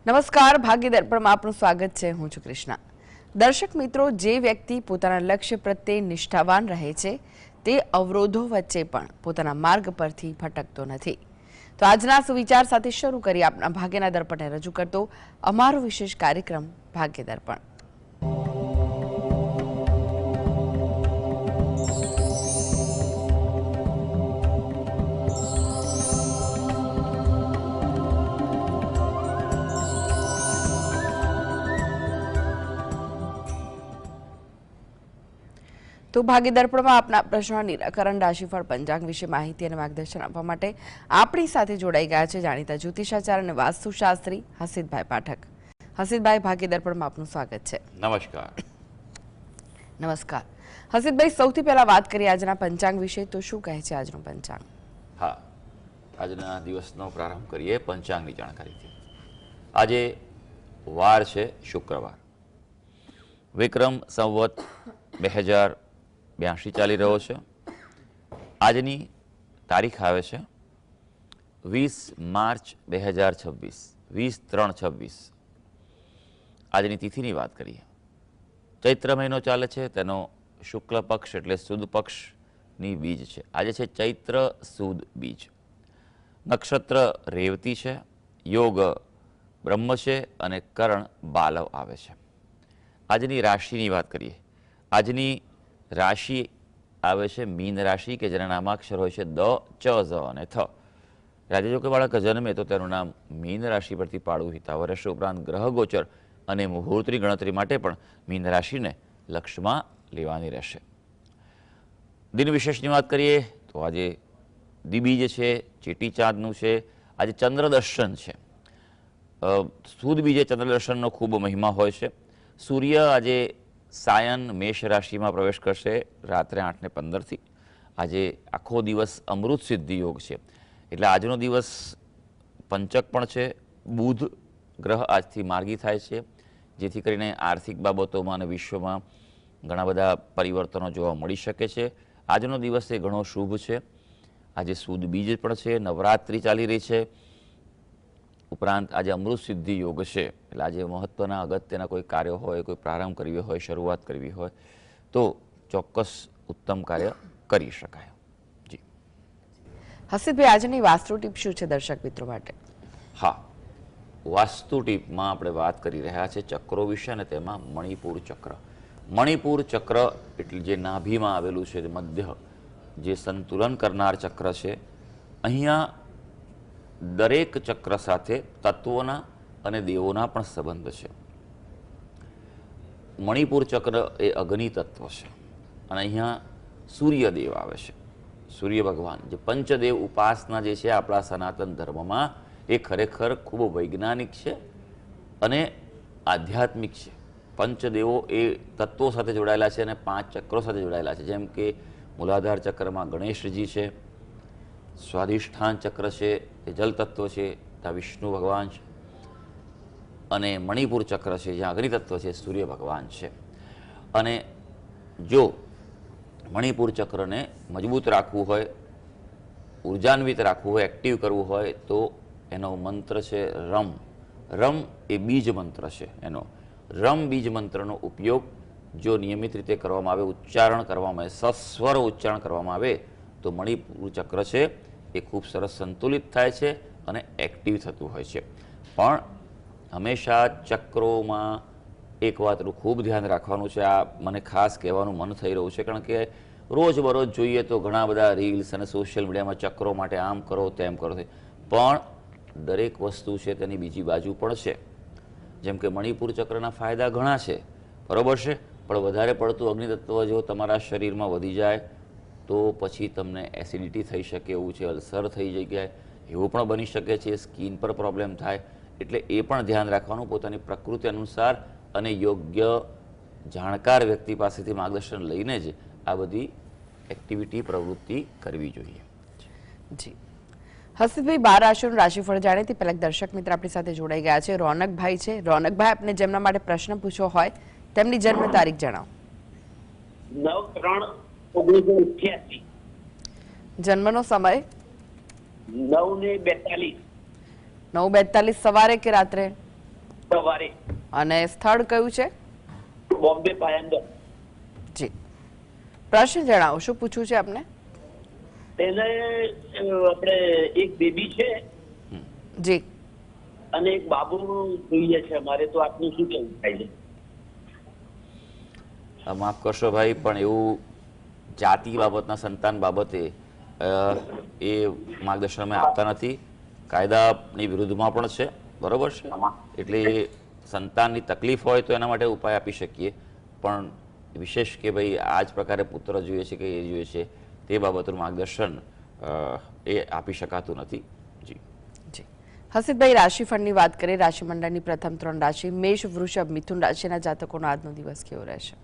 નમસ્કાર, ભાગ્ય દર્પણમાં આપનું સ્વાગત છે. હું છું કૃષ્ણા. દર્શક મિત્રો, જે વ્યક્તિ પોતાના લક્ષ્ય પ્રત્યે નિષ્ઠાવાન રહે છે તે અવરોધો વચ્ચે પણ પોતાના માર્ગ પરથી ભટકતો નથી. તો આજના સુવિચાર સાથે શરૂ કરી આપના ભાગ્યના દર્પણને રજૂ કરતો અમારો વિશેષ કાર્યક્રમ ભાગ્ય દર્પણ. તો ભાગ્ય દર્પણમાં આપના પ્રશ્નોના નિરાકરણ, રાશિફળ, પંચાંગ વિશે માહિતી અને માર્ગદર્શન આપવા માટે આપણી સાથે જોડાઈ ગયા છે જાણીતા જ્યોતિષાચાર્ય અને વાસ્તુશાસ્ત્રી હસીતભાઈ પાઠક. હસીતભાઈ, ભાગ્ય દર્પણમાં આપનું સ્વાગત છે. નમસ્કાર. નમસ્કાર હસીતભાઈ, સૌથી પહેલા વાત કરીએ આજના પંચાંગ વિશે. તો શું કહે છે આજનું પંચાંગ? હા, આજના દિવસનો પ્રારંભ કરીએ પંચાંગની જાણકારીથી. આજે વાર છે શુક્રવાર. વિક્રમ સંવત 2082 ચાલી રહ્યો છે. આજની તારીખ આવે છે 20 માર્ચ 2026, 20/3/26. આજની તિથિની વાત કરીએ. ચૈત્ર મહિનો ચાલે છે, તેનો શુક્લ પક્ષ એટલે સુદ પક્ષની બીજ છે. આજે છે ચૈત્ર સુદ બીજ. નક્ષત્ર રેવતી છે, યોગ બ્રહ્મ છે અને કરણ બાલવ આવે છે. આજની રાશિની વાત કરીએ. આજની રાશિ આવે છે મીન રાશિ, કે જેના નામાક્ષર હોય છે દ, ચ, ઝ અને થ. આજે જો કે બાળક જન્મે તો તેનું નામ મીન રાશિ પરથી પાડવું હિતાવહ રહેશે. ઉપરાંત ગ્રહ ગોચર અને મુહૂર્તની ગણતરી માટે પણ મીન રાશિને લક્ષમાં લેવાની રહેશે. દિન વિશેષની વાત કરીએ તો આજે દિબીજ છે, ચેટી ચાંદનું છે. આજે ચંદ્ર દર્શન છે. સુદ બીજે ચંદ્ર દર્શનનો ખૂબ મહિમા હોય છે. સૂર્ય આજે સાયન મેષ રાશિમાં પ્રવેશ કરશે રાત્રે 8:15થી. આજે આખો દિવસ અમૃત સિદ્ધિ યોગ છે, એટલે આજનો દિવસ પંચક પણ છે. બુધ ગ્રહ આજથી માર્ગી થાય છે, જેથી કરીને આર્થિક બાબતોમાં અને વિશ્વમાં ઘણા બધા પરિવર્તનો જોવા મળી શકે છે. આજનો દિવસ એ ઘણો શુભ છે. આજે સુદ બીજ પણ છે, નવરાત્રિ ચાલી રહી છે. ઉપરાંત આજે અમૃત સિદ્ધિ યોગ છે, એટલે આજે મહત્વના અગત્યના કોઈ કાર્ય હોય, કોઈ પ્રારંભ કરવી હોય, શરૂઆત કરવી હોય તો ચોક્કસ ઉત્તમ કાર્ય કરી શકાય. જી હસીતભાઈ, આજની વાસ્તુ ટીપ શું છે દર્શક મિત્રો માટે? હા, વાસ્તુ ટીપમાં આપણે વાત કરી રહ્યા છે ચક્રો વિશે, અને તેમાં મણિપુર ચક્ર. મણિપુર ચક્ર એટલે જે નાભીમાં આવેલું છે, મધ્ય જે સંતુલન કરનાર ચક્ર છે. અહીંયા દરેક ચક્ર સાથે તત્વોના અને દેવોના પણ સંબંધ છે. મણિપુર ચક્ર એ અગ્નિ તત્વ છે અને અહીંયા સૂર્યદેવ આવે છે. સૂર્ય ભગવાન, જે પંચદેવ ઉપાસના જે છે આપણા સનાતન ધર્મમાં, એ ખરેખર ખૂબ વૈજ્ઞાનિક છે અને આધ્યાત્મિક છે. પંચદેવો એ તત્વો સાથે જોડાયેલા છે અને 5 ચક્રો સાથે જોડાયેલા છે. જેમ કે મૂલાધાર ચક્રમાં ગણેશજી છે, સ્વાધિષ્ઠાન ચક્ર છે એ જલ તત્વ છે, ત્યાં વિષ્ણુ ભગવાન છે, અને મણિપુર ચક્ર છે જ્યાં અગ્નિ તત્વ છે, સૂર્ય ભગવાન છે. અને જો મણિપુર ચક્રને મજબૂત રાખવું હોય, ઉર્જાન્વિત રાખવું હોય, એક્ટિવ કરવું હોય તો એનો મંત્ર છે રમ. રમ એ બીજ મંત્ર છે. એનો રમ બીજ મંત્રનો ઉપયોગ જો નિયમિત રીતે કરવામાં આવે, ઉચ્ચારણ કરવામાં આવે, સસ્વર ઉચ્ચારણ કરવામાં આવે તો મણિપુર ચક્ર છે એ ખૂબ સરસ સંતુલિત થાય છે અને એક્ટિવ થતું હોય છે. પણ હંમેશા ચક્રોમાં એક વાતનું ખૂબ ધ્યાન રાખવાનું છે. આ મને ખાસ કહેવાનું મન થઈ રહ્યું છે, કારણ કે રોજબરોજ જોઈએ તો ઘણા બધા રીલ્સ અને સોશિયલ મીડિયામાં ચક્રો માટે આમ કરો તેમ કરો, પણ દરેક વસ્તુ છે તેની બીજી બાજુ પણ છે. જેમ કે મણિપુર ચક્રના ફાયદા ઘણા છે, બરાબર છે, પણ વધારે પડતું અગ્નિ તત્વ જો તમારા શરીરમાં વધી જાય તો પછી તમને એસિડિટી થઈ શકે એવું છે, અલ્સર થઈ જાય એવું પણ બની શકે છે, સ્કિન પર પ્રોબ્લેમ થાય. એટલે એ પણ ધ્યાન રાખવાનું, પોતાની પ્રકૃતિ અનુસાર અને યોગ્ય જાણકાર વ્યક્તિ પાસેથી માર્ગદર્શન લઈને જ આ બધી એક્ટિવિટી પ્રવૃત્તિ કરવી જોઈએ. જી હસીતભાઈ, 12 રાશિઓનું રાશિફળ જાણે તે પહેલા દર્શક મિત્ર આપણી સાથે જોડાઈ ગયા છે. રોનકભાઈ છે. રોનકભાઈ, આપને જેમના માટે પ્રશ્ન પૂછવો હોય તેમની જન્મ તારીખ જણાવો. 9/3/1988. જન્મનો સમય? 9:42. 9:42 સવારે કે રાત્રે? સવારે અને સ્થળ કયું છે? બોમ્બે પાયંદર. જી, પ્રશ્ન જણાવો, શું પૂછવું છે આપને? તેને આપણે એક બેબી છે જી, અને એક બાબુ જોઈએ છે અમારે, તો આપનું શું કેવું થાય છે? માફ કરશો ભાઈ, પણ એવું જાતિ બાબતના સંતાન બાબતે એ માર્ગદર્શન અમે આપતા નથી. કાયદાની વિરુદ્ધમાં પણ છે, બરોબર છે. એટલે સંતાનની તકલીફ હોય તો એના માટે ઉપાય આપી શકીએ, પણ વિશેષ કે ભાઈ આ જ પ્રકારે પુત્ર જોઈએ છે કે એ જોઈએ છે તે બાબતનું માર્ગદર્શન એ આપી શકાતું નથી. જી જી. હસીબભાઈ, રાશિફળની વાત કરીએ. રાશિમંડળની પ્રથમ 3 રાશિ મેષ, વૃષભ, મિથુન રાશિના જાતકોનો આજનો દિવસ કેવો રહેશે?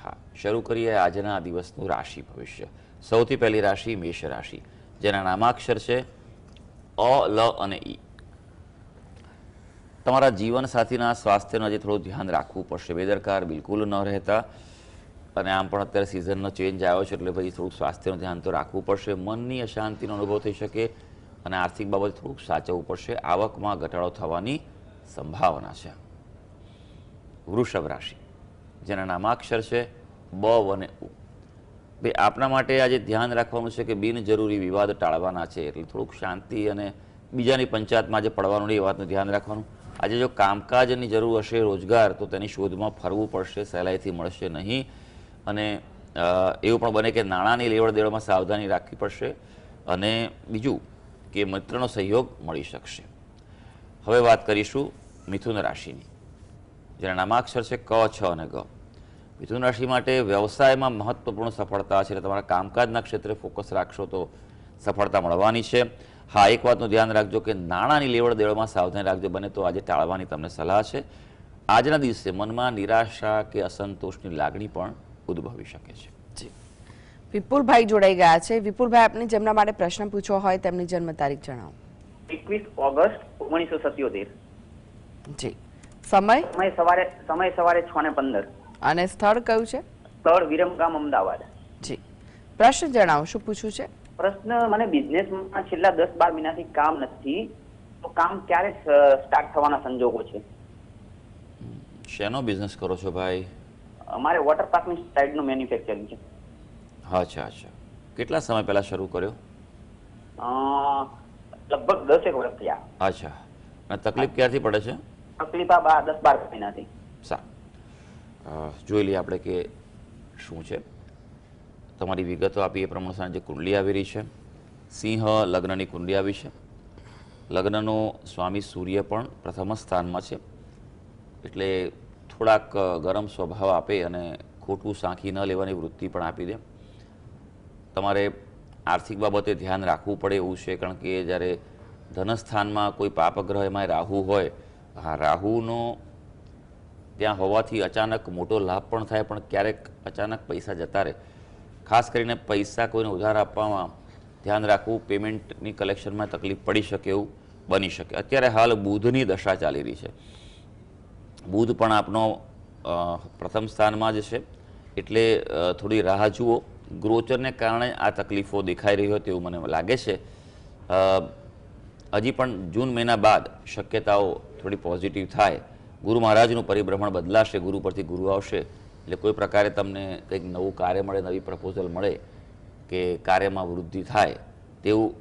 હા, શરૂ કરીએ આજના દિવસનું રાશિ ભવિષ્ય. સૌથી પહેલી રાશિ મેષ રાશિ, જેના નામાક્ષર છે અ, લ અને ઈ. તમારા જીવનસાથીના સ્વાસ્થ્યનું આજે થોડું ધ્યાન રાખવું પડશે. બેદરકાર બિલકુલ ન રહેતા, અને આમ પણ અત્યારે સિઝનનો ચેન્જ આવ્યો છે એટલે પછી થોડુંક સ્વાસ્થ્યનું ધ્યાન તો રાખવું પડશે. મનની અશાંતિનો અનુભવ થઈ શકે અને આર્થિક બાબતે થોડુંક સાચવવું પડશે. આવકમાં ઘટાડો થવાની સંભાવના છે. વૃષભ રાશિ, જેના નામાક્ષર છે બ અને ઉ. ભાઈ આપના માટે આજે ધ્યાન રાખવાનું છે કે બિનજરૂરી વિવાદ ટાળવાના છે, એટલે થોડુંક શાંતિ અને બીજાની પંચાયતમાં આજે પડવાનું નહીં, એ વાતનું ધ્યાન રાખવાનું. આજે જો કામકાજની જરૂર હશે, રોજગાર, તો તેની શોધમાં ફરવું પડશે, સહેલાઈથી મળશે નહીં. અને એવું પણ બને કે નાણાંની લેવડ દેવડમાં સાવધાની રાખવી પડશે. અને બીજું કે મિત્રનો સહયોગ મળી શકશે. હવે વાત કરીશું મિથુન રાશિની, જેના નામાક્ષર છે ક, છ અને ગ. મિથુન રાશિ માટે વ્યવસાયમાં મહત્વપૂર્ણ સફળતા છે, એટલે તમારા કામકાજના ક્ષેત્રે ફોકસ રાખશો તો સફળતા મળવાની છે. હા, એક વાતનું ધ્યાન રાખજો કે નાણાંની લેવડ દેવડમાં સાવધાની રાખજો, બને તો આજે ટાળવાની તમને સલાહ છે. આજના દિવસે મનમાં નિરાશા કે અસંતોષની લાગણી પણ ઉદ્ભવી શકે છે. જી. વિપુલભાઈ જોડાઈ ગયા છે. વિપુલભાઈ, આપને જેમના માટે પ્રશ્ન પૂછવો હોય તેમની જન્મ તારીખ જણાવો. 21 ઓગસ્ટ 1977. જી. સમય સમય સવારે 6:15. અને સ્થળ કયું છે? સ્થળ વિરમગામ, અમદાવાદ. જી. પ્રશ્ન જણાવો, શું પૂછવું છે? પ્રશ્ન, મને બિઝનેસમાં છેલ્લા 10-12 મહિનાથી કામ નથી, તો કામ ક્યારે સ્ટાર્ટ થવાના સંજોગો છે? શેનો બિઝનેસ કરો છો ભાઈ? અમારે વોટર પાર્કની સાઈડનું મેન્યુફેક્ચરિંગ છે. અચ્છા અચ્છા. કેટલા સમય પહેલા શરૂ કર્યો? લગભગ 10 વર્ષ થયા. અચ્છા. અને તકલીફ ક્યારથી પડે છે? તકલીફ આ 10-12 મહિનાથી. સારું, જોઈ લઈએ આપણે કે શું છે. તમારી વિગતો આપી એ પ્રમાણે જે કુંડલી આવી રહી છે, સિંહ લગ્નની કુંડલી આવી છે. લગ્નનો સ્વામી સૂર્ય પણ પ્રથમ સ્થાનમાં છે, એટલે થોડાક ગરમ સ્વભાવ આપે અને ખોટું સાંખી ન લેવાની વૃત્તિ પણ આપી દે. તમારે આર્થિક બાબતે ધ્યાન રાખવું પડે એવું છે, કારણ કે જ્યારે ધનસ્થાનમાં કોઈ પાપગ્રહ એમાં રાહુ હોય, હા, રાહુનો ત્યાં હોવાથી અચાનક મોટો લાભ પણ થાય, પણ ક્યારેક અચાનક પૈસા જતા રહે. ખાસ કરીને પૈસા કોઈને ઉધાર આપવામાં ધ્યાન રાખવું. પેમેન્ટની કલેક્શનમાં તકલીફ પડી શકે એવું બની શકે. અત્યારે હાલ બુધની દશા ચાલી રહી છે. બુધ પણ આપનો પ્રથમ સ્થાનમાં જ છે, એટલે થોડી રાહ જુઓ. ગોચરને કારણે આ તકલીફો દેખાઈ રહી હોય તેવું મને લાગે છે. હજી પણ જૂન મહિના બાદ શક્યતાઓ થોડી પોઝિટિવ થાય. ગુરુ મહારાજનું પરિભ્રમણ બદલાશે, ગુરુ પરથી ગુરુ આવશે, એટલે કોઈ પ્રકારે તમને કંઈક નવું કાર્ય મળે, નવી પ્રપોઝલ મળે કે કાર્યમાં વૃદ્ધિ થાય તેવું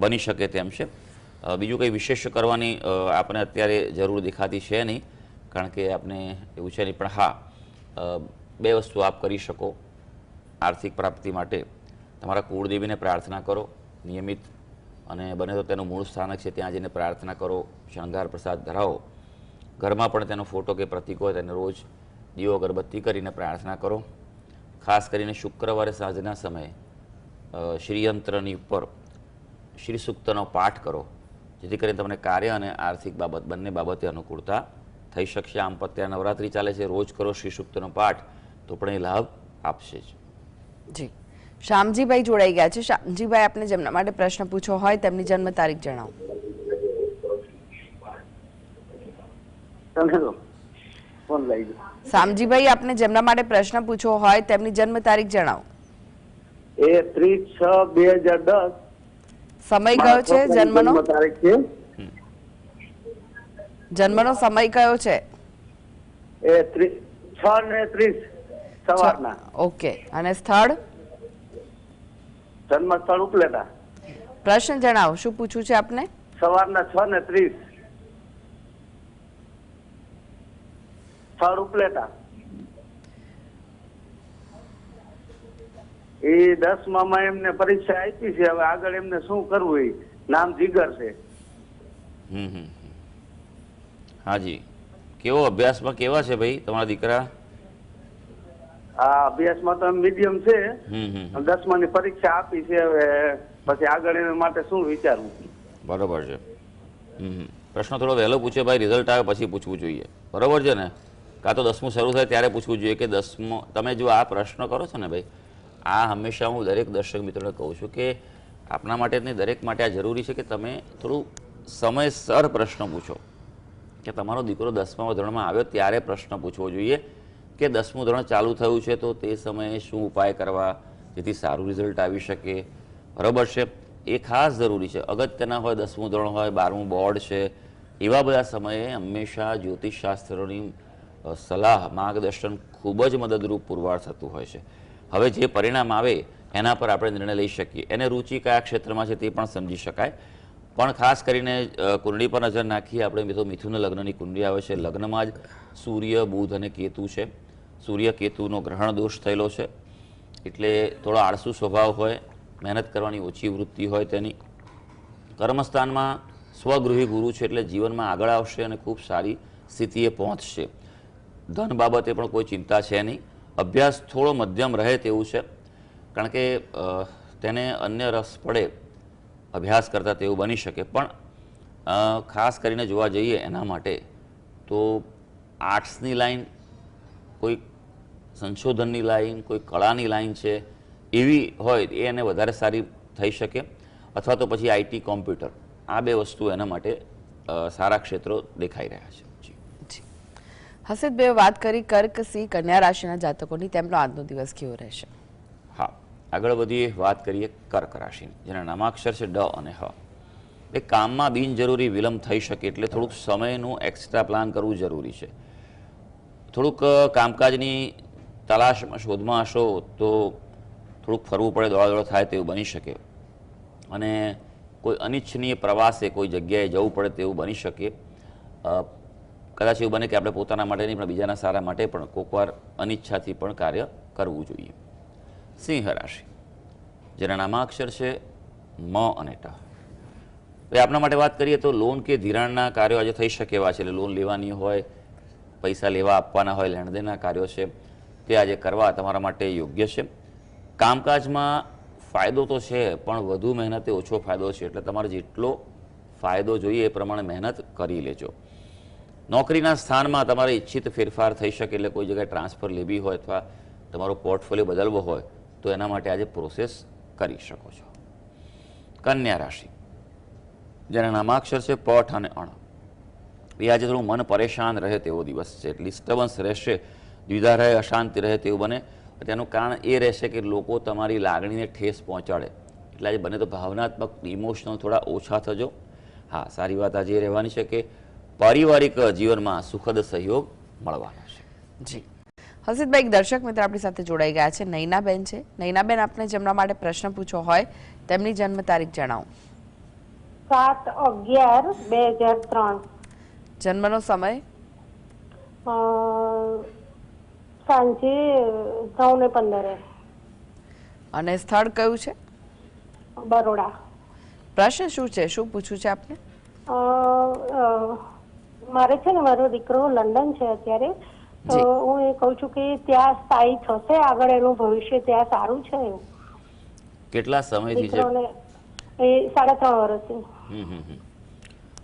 બની શકે તેમ છે. બીજું કંઈ વિશેષ કરવાની આપણે અત્યારે જરૂર દેખાતી છે નહીં, કારણ કે આપણે એવું છે નહીં. પણ હા, 2 વસ્તુ આપ કરી શકો આર્થિક પ્રાપ્તિ માટે. તમારા કુળદેવીને પ્રાર્થના કરો નિયમિત, અને બને તો તેનું મૂળ સ્થાનક છે ત્યાં જઈને પ્રાર્થના કરો, શણગાર પ્રસાદ ધરાવો. ઘરમાં પણ તેનો ફોટો કે પ્રતીક હોય તેને રોજ દીવો અગરબત્તી કરીને પ્રાર્થના કરો. ખાસ કરીને શુક્રવારે સાંજના સમયે શ્રીયંત્રની ઉપર શ્રી સૂક્તનો પાઠ કરો, જેથી કરીને તમને કાર્ય અને આર્થિક બાબત બંને બાબતે અનુકૂળતા થઈ શકશે. આમ પણ ત્યાં નવરાત્રિ ચાલે છે, રોજ કરો શ્રી સૂક્તનો પાઠ તો પણ એ લાભ આપશે જ. જી. શ્યામજીભાઈ જોડાઈ ગયા છે. શ્યામજીભાઈ, આપને જેમના માટે પ્રશ્ન પૂછવો હોય તેમની જન્મ તારીખ જણાવો. શ્યામજીભાઈ, આપને જેમના માટે પ્રશ્ન પૂછવો હોય તેમની જન્મ તારીખ જણાવો. 30/6/2010. સમય કયો છે જન્મનો? તારીખ છે જન્મનો સમય કયો છે? એ 6:30 સવારના. ઓકે. અને સ્થળ? જન્મ સ્થળ ઉપલેટા. પ્રશ્ન જણાવો, શું પૂછવું છે આપને? સવારના 6:30 સ્થળ ઉપલેટા. એ 10માં એમને પરીક્ષા આપી છે. હવે આગળ એમને શું કરવું? એ નામ જીગર છે. હાજી. કેવો અભ્યાસમાં કેવા છે ભાઈ તમારા દીકરા? આ અભ્યાસમાં તો મીડિયમ છે. હમ 10માની પરીક્ષા આપી છે. હવે પછી આગળ એના માટે શું વિચારવું? બરોબર છે. પ્રશ્ન થોડો વહેલો પૂછે ભાઈ, રિઝલ્ટ આવે પછી પૂછવું જોઈએ, બરોબર છે ને? કાં તો 10મું શરૂ થાય ત્યારે પૂછવું જોઈએ કે 10મો. તમે જો આ પ્રશ્ન કરો છો ને ભાઈ, આ હંમેશા હું દરેક દર્શક મિત્રોને કહું છું કે આપના માટે નહીં, દરેક માટે આ જરૂરી છે કે તમે થોડું સમયસર પ્રશ્ન પૂછો. કે તમારો દીકરો 10મા ધોરણમાં આવ્યો ત્યારે પ્રશ્ન પૂછવો જોઈએ કે 10મું ધોરણ ચાલુ થયું છે તો તે સમયે શું ઉપાય કરવા જેથી સારું રિઝલ્ટ આવી શકે, બરાબર છે? એ ખાસ જરૂરી છે. અગત્યના હોય 10મું ધોરણ હોય, 12મું બોર્ડ છે, એવા બધા સમયે હંમેશા જ્યોતિષશાસ્ત્રોની સલાહ, માર્ગદર્શન ખૂબ જ મદદરૂપ પુરવાર થતું હોય છે. હવે જે પરિણામ આવે એના પર આપણે નિર્ણય લઈ શકીએ. એને રુચિ કયા ક્ષેત્રમાં છે તે પણ સમજી શકાય. પણ ખાસ કરીને કુંડળી પર નજર નાખીએ આપણે તો મિથુન લગ્નની કુંડળી આવે છે. લગ્નમાં જ સૂર્ય, બુધ અને કેતુ છે. સૂર્ય કેતુનો ગ્રહણ દોષ થયેલો છે એટલે થોડો આળસુ સ્વભાવ હોય, મહેનત કરવાની ઓછી વૃત્તિ હોય તેની. કર્મસ્થાનમાં સ્વગૃહી ગુરુ છે એટલે જીવનમાં આગળ આવશે અને ખૂબ સારી સ્થિતિએ પહોંચશે. ધન બાબતે પણ કોઈ ચિંતા છે નહીં. અભ્યાસ થોડો મધ્યમ રહે તેવું છે, કારણ કે તેને અન્ય રસ પડે અભ્યાસ કરતાં તેવું બની શકે. પણ ખાસ કરીને જોવા જઈએ એના માટે તો આર્ટ્સની લાઈન, કોઈ સંશોધનની લાઈન, કોઈ કળાની લાઈન છે એવી હોય એ એને વધારે સારી થઈ શકે. અથવા તો પછી આઈટી, કોમ્પ્યુટર, આ બે વસ્તુ એના માટે સારા ક્ષેત્રો દેખાઈ રહ્યા છે. હસીદભાઈ વાત કરી કર્ક, સિંહ, કન્યા રાશિના જાતકોની, તેમનો આજનો દિવસ કેવો રહેશે? હા, આગળ વધીએ, વાત કરીએ કર્ક રાશિની, જેના નામાક્ષર છે ડ અને હ. એ કામમાં બિનજરૂરી વિલંબ થઈ શકે એટલે થોડુંક સમયનું એક્સ્ટ્રા પ્લાન કરવું જરૂરી છે. થોડુંક કામકાજની તલાશમાં, શોધમાં હશો તો થોડુંક ફરવું પડે, દોડાદોડ થાય તેવું બની શકે. અને કોઈ અનિચ્છનીય પ્રવાસે કોઈ જગ્યાએ જવું પડે તેવું બની શકે. કદાચ એવું બને કે આપણે પોતાના માટે નહીં પણ બીજાના સારા માટે પણ કોઈકવાર અનિચ્છાથી પણ કાર્ય કરવું જોઈએ. સિંહ રાશિ, જેના નામાક્ષર છે મ અને ટ. આપણા માટે વાત કરીએ તો લોન કે ધિરાણના કાર્યો આજે થઈ શકે એવા છે. એટલે લોન લેવાની હોય, પૈસા લેવા આપવાના હોય, લેણદેણના કાર્યો છે તે આજે કરવા તમારા માટે યોગ્ય છે. કામકાજમાં ફાયદો તો છે પણ વધુ મહેનતે ઓછો ફાયદો છે, એટલે તમારે જેટલો ફાયદો જોઈએ એ પ્રમાણે મહેનત કરી લેજો. નોકરીના સ્થાનમાં તમારે ઈચ્છિત ફેરફાર થઈ શકે, એટલે કોઈ જગ્યાએ ટ્રાન્સફર લેવી હોય અથવા તમારો પોર્ટફોલિયો બદલવો હોય તો એના માટે આજે પ્રોસેસ કરી શકો છો. કન્યા રાશિ, જેના નામાક્ષર છે પઠ અને અણ. એ આજે થોડું મન પરેશાન રહે તેવો દિવસ છે. ડિસ્ટર્બન્સ રહેશે, દ્વિધા રહે, અશાંતિ રહે તેવું બને. તેનું કારણ એ રહેશે કે લોકો તમારી લાગણીને ઠેસ પહોંચાડે, એટલે આજે બને તો ભાવનાત્મક, ઇમોશનલ થોડા ઓછા થજો. હા, સારી વાત આજે એ રહેવાની છે કે પારિવારિક જીવનમાં સુખદ સહયોગ મળવાનો છે. જી હસીદભાઈ, એક દર્શક મિત્ર આપણી સાથે જોડાઈ ગયા છે, નૈનાબેન છે. નૈનાબેન, આપને જેમના માટે પ્રશ્ન પૂછવો હોય તેમની જન્મ તારીખ જણાવો. 7/11/2003. જન્મનો સમય? સાંજે 9:15. અને સ્થળ કયું છે? બરોડા. પ્રશ્ન શું છે, શું પૂછવું છે આપને? મારે છે ને, મારો દીકરો લંડન છે અત્યારે, તો હું એ કહું છું કે ત્યાં સ્થાયી થશે આગળ, એનું ભવિષ્ય ત્યાં સારું છે? કેટલા સમયથી છે? દીકરોને એ 3.5 વર્ષથી.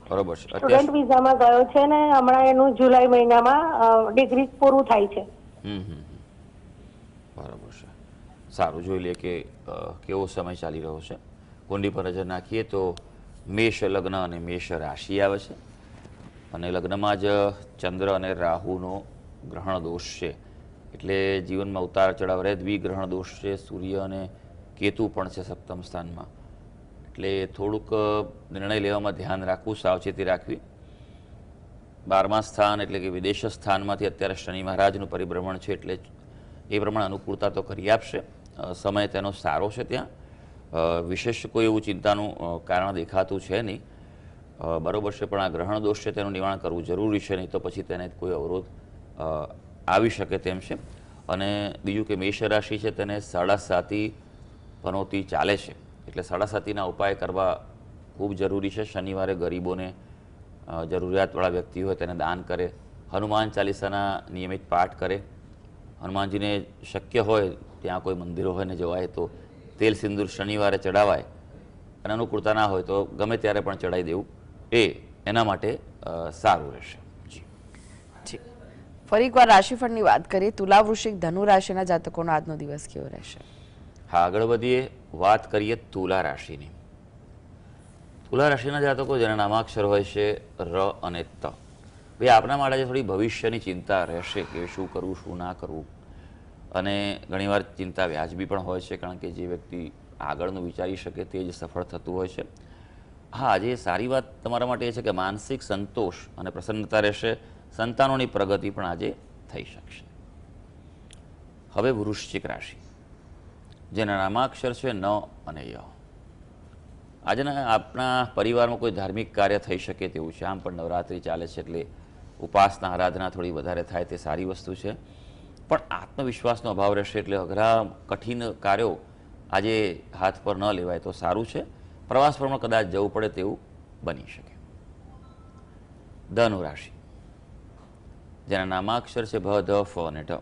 બરોબર છે. સ્ટુડન્ટ વિઝામાં ગયો છે ને હમણાં એનું જુલાઈ મહિનામાં ડિગ્રી પૂરું થાય છે. બરાબર છે. સારું, જોઈ લે કે કેવો સમય ચાલી રહ્યો છે. કુંડળી પર નજર નાખીએ તો મેષ લગ્ન અને મેષ રાશિ આવે છે, અને લગ્નમાં જ ચંદ્ર અને રાહુનો ગ્રહણ દોષ છે, એટલે જીવનમાં ઉતાર ચઢાવ રહે. દ્વિગ્રહણ દોષ છે, સૂર્ય અને કેતુ પણ છે સપ્તમ સ્થાનમાં, એટલે થોડુંક નિર્ણય લેવામાં ધ્યાન રાખવું, સાવચેતી રાખવી. 12મા સ્થાન એટલે કે વિદેશ સ્થાનમાંથી અત્યારે શનિ મહારાજનું પરિભ્રમણ છે, એટલે એ પ્રમાણે અનુકૂળતા તો કરી આપશે. સમય તેનો સારો છે, ત્યાં વિશેષ કોઈ એવું ચિંતાનું કારણ દેખાતું છે નહીં. બરોબર છે, પણ આ ગ્રહણ દોષ છે તેનું નિવારણ કરવું જરૂરી છે, નહીં તો પછી તેને કોઈ અવરોધ આવી શકે તેમ છે. અને બીજું કે મેષ રાશિ છે તેને 7.5 પનોતી ચાલે છે, એટલે 7.5ના ઉપાય કરવા ખૂબ જરૂરી છે. શનિવારે ગરીબોને, જરૂરિયાતવાળા વ્યક્તિ હોય તેને દાન કરે, હનુમાન ચાલીસાના નિયમિત પાઠ કરે, હનુમાનજીને શક્ય હોય ત્યાં કોઈ મંદિરો હોય ને જવાય તો તેલ સિંદૂર શનિવારે ચડાવાય, અને અનુકૂળતા ના હોય તો ગમે ત્યારે પણ ચડાવી દેવું, એ એના માટે સારું રહેશે. જી જી, ફરી એકવાર રાશિફળની વાત કરીએ. તુલા, વૃશ્ચિક, ધનુ રાશિના જાતકોનો આજનો દિવસ કેવો રહેશે? હા, આગળ વધીએ, વાત કરીએ તુલા રાશિની. તુલા રાશિના જાતકો જેના નામાક્ષર હોય છે ર અને ત, ભાઈ આપના માટે થોડી ભવિષ્યની ચિંતા રહેશે કે શું કરવું શું ના કરવું, અને ઘણીવાર ચિંતા વ્યાજબી પણ હોય છે, કારણ કે જે વ્યક્તિ આગળનું વિચારી શકે તે જ સફળ થતું હોય છે. હા, આજે સારી વાત તમારા માટે એ છે કે માનસિક સંતોષ અને પ્રસન્નતા રહેશે, સંતાનોની પ્રગતિ પણ આજે થઈ શકશે. હવે વૃશ્ચિક રાશિ જેના નામાક્ષર છે ન અને ય. આજના આપણા પરિવારમાં કોઈ ધાર્મિક કાર્ય થઈ શકે તેવું છે. આમ પણ નવરાત્રિ ચાલે છે એટલે ઉપાસના આરાધના થોડી વધારે થાય તે સારી વસ્તુ છે, પણ આત્મવિશ્વાસનો અભાવ રહેશે, એટલે અઘરા કઠિન કાર્યો આજે હાથ પર ન લેવાય તો સારું છે. પ્રવાસ પર કદાચ જવું પડે તેવું બની શકે. ધનુ રાશિ જેના નામાક્ષર છે ભ, ધ, ફ અને ઢ.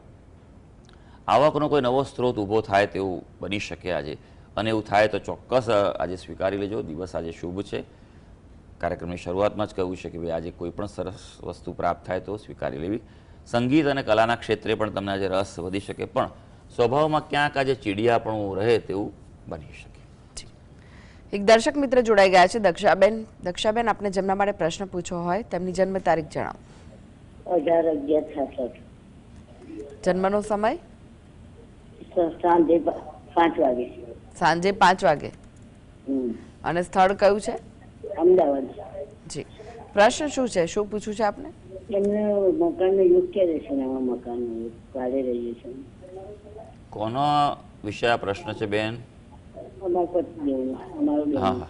આવકનો કોઈ નવો સ્ત્રોત ઊભો થાય તેવું બની શકે આજે, અને એવું થાય તો ચોક્કસ આજે સ્વીકારી લેજો. દિવસ આજે શુભ છે. કાર્યક્રમની શરૂઆતમાં જ કહ્યું છે કે ભાઈ આજે કોઈ પણ સરસ વસ્તુ પ્રાપ્ત થાય તો સ્વીકારી લેવી. સંગીત અને કલાના ક્ષેત્રે પણ તમને આજે રસ વધી શકે, પણ સ્વભાવમાં ક્યાંક આજે ચીડિયાપણું રહે તેવું બની શકે. એક દર્શક મિત્ર જોડાઈ ગયા છે, દક્ષાબેન. દક્ષાબેન, આપને જેમના માટે પ્રશ્ન પૂછવો હોય તેમની જન્મ તારીખ જણાવો. 18/11/66. જન્મનો સમય? સાંજે 5 વાગે. સાંજે 5 વાગે. અને સ્થળ કયું છે? અમદાવાદ. જી, પ્રશ્ન શું છે, શું પૂછવું છે આપને? એમને મકાનનું યુગ ક્યારે છે? નવા મકાનનું યુગ ભાડે રહીએ છે. કોનો વિશે આ પ્રશ્ન છે બેન? અમારું પતિદેવનું, અમારું હા હા,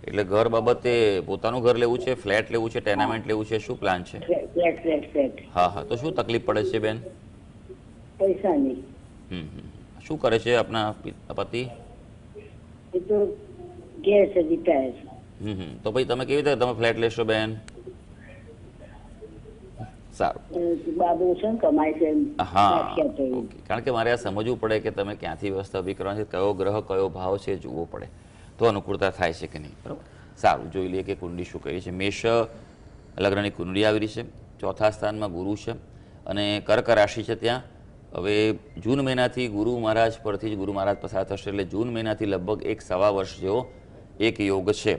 એટલે ઘર બાબતે પોતાનું ઘર લેવું છે, ફ્લેટ લેવું છે, ટેનામેન્ટ લેવું છે, શું પ્લાન છે? ફ્લેટ. હા હા, તો શું તકલીફ પડે છે બેન? પૈસા નહીં. શું કરે છે આપના પતિ? એ તો ઘેર છે, રિટાયર. તો પછી તમે કેવી રીતે તમે ફ્લેટ લેશો બેન? સારું, બાબુ છે ને કમાય છે. હા ઓકે, કારણ કે મારે આ સમજવું પડે કે તમે ક્યાંથી વ્યવસ્થા ઊભી કરવાની છે, કયો ગ્રહ કયો ભાવ છે જોવો પડે તો અનુકૂળતા થાય છે કે નહીં. બરાબર, સારું, જોઈ લઈએ કે કુંડળી શું કહે છે. મેષ લગ્નની કુંડળી આવી રહી છે, ચોથા સ્થાનમાં ગુરુ છે, અને કર્ક રાશિ છે ત્યાં. હવે જૂન મહિનાથી ગુરુ મહારાજ પરથી જ ગુરુ મહારાજ પસાર થશે, એટલે જૂન મહિનાથી લગભગ 1.25 વર્ષ જેવો એક યોગ છે,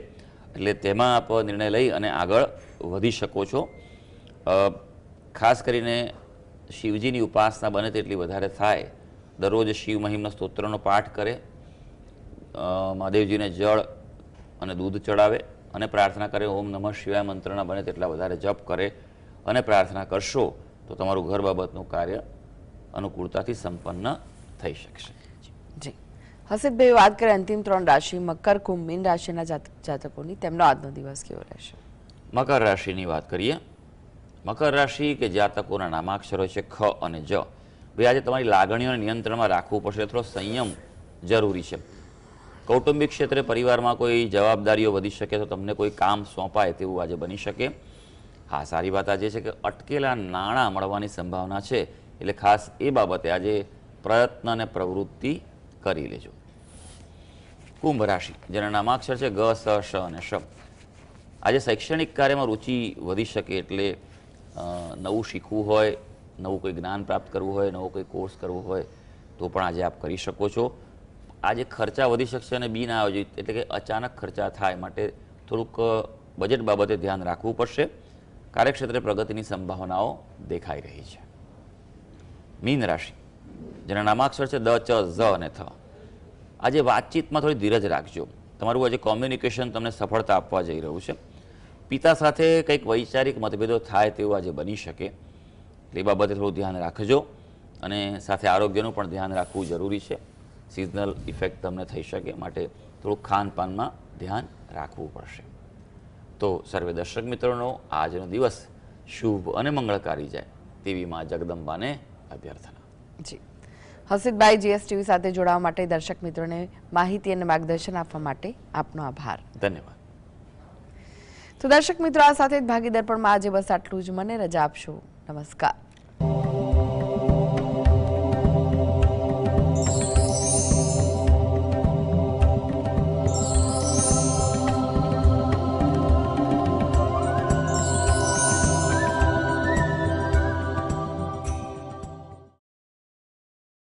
એટલે તેમાં આપ નિર્ણય લઈ અને આગળ વધી શકો છો. ખાસ કરીને શિવજીની ઉપાસના બને તેટલી વધારે થાય. દરરોજ શિવ મહિમના સ્તોત્રનો પાઠ કરે, મહાદેવજીને જળ અને દૂધ ચડાવે અને પ્રાર્થના કરે. ઓમ નમઃ શિવાય મંત્રના બને તેટલા વધારે જપ કરે અને પ્રાર્થના કરશો તો તમારું ઘર બાબતનું કાર્ય અનુકૂળતાથી સંપન્ન થઈ શકશે. જી, હસીબભાઈ, વાત કરીએ અંતિમ 3 રાશિ મકર, કુંભ, મીન રાશિના જાતકોની, તેમનો આજનો દિવસ કેવો રહેશે? મકર રાશિની વાત કરીએ. મકર રાશિ કે જાતકોના નામાક્ષરો છે ખ અને જ. ભાઈ આજે તમારી લાગણીઓને નિયંત્રણમાં રાખવું પડશે, થોડો સંયમ જરૂરી છે. કૌટુંબિક ક્ષેત્રે પરિવારમાં કોઈ જવાબદારીઓ વધી શકે, તો તમને કોઈ કામ સોંપાય તેવું આજે બની શકે. હા, સારી વાત આજે છે કે અટકેલા નાણાં મળવાની સંભાવના છે, એટલે ખાસ એ બાબતે આજે પ્રયત્ન અને પ્રવૃત્તિ કરી લેજો. કુંભ રાશિ જેના નામાક્ષર છે ગ, સ, શ અને શ. આજે શૈક્ષણિક કાર્યમાં રુચિ વધી શકે, એટલે નવું શીખવું હોય, નવું કોઈ જ્ઞાન પ્રાપ્ત કરવું હોય, નવો કોઈ કોર્સ કરવો હોય તો પણ આજે આપ કરી શકો છો. આજે ખર્ચા વધી શકશે અને બિનઆયોજિત એટલે કે અચાનક ખર્ચા થાય, માટે થોડુંક બજેટ બાબતે ધ્યાન રાખવું પડશે. કાર્યક્ષેત્રે પ્રગતિની સંભાવનાઓ દેખાઈ રહી છે. મીન રાશિ જેના નામાક્ષર છે દ, ચ, ઝ અને થ. આજે વાતચીતમાં થોડી ધીરજ રાખજો. તમારું આજે કોમ્યુનિકેશન તમને સફળતા આપવા જઈ રહ્યું છે. પિતા સાથે કંઈક વૈચારિક મતભેદો થાય તેવું આજે બની શકે, એટલે એ બાબતે થોડું ધ્યાન રાખજો. અને સાથે આરોગ્યનું પણ ધ્યાન રાખવું જરૂરી છે. સિઝનલ ઇફેક્ટ તમને થઈ શકે, માટે થોડું ખાનપાનમાં ધ્યાન રાખવું પડશે. તો સર્વે દર્શક મિત્રોનો આજનો દિવસ શુભ અને મંગળકારી જાય તેવી માં જગદંબાને અભ્યર્થના. જી, હસીદભાઈ જીએસટીવી સાથે જોડાવા માટે, દર્શક મિત્રોને માહિતી અને માર્ગદર્શન આપવા માટે આપનો આભાર. ધન્યવાદ. તો દર્શક મિત્રો, આ સાથે જ ભાગીદાર પણ આજે બસ આટલું જ. મને રજા આપશો. નમસ્કાર.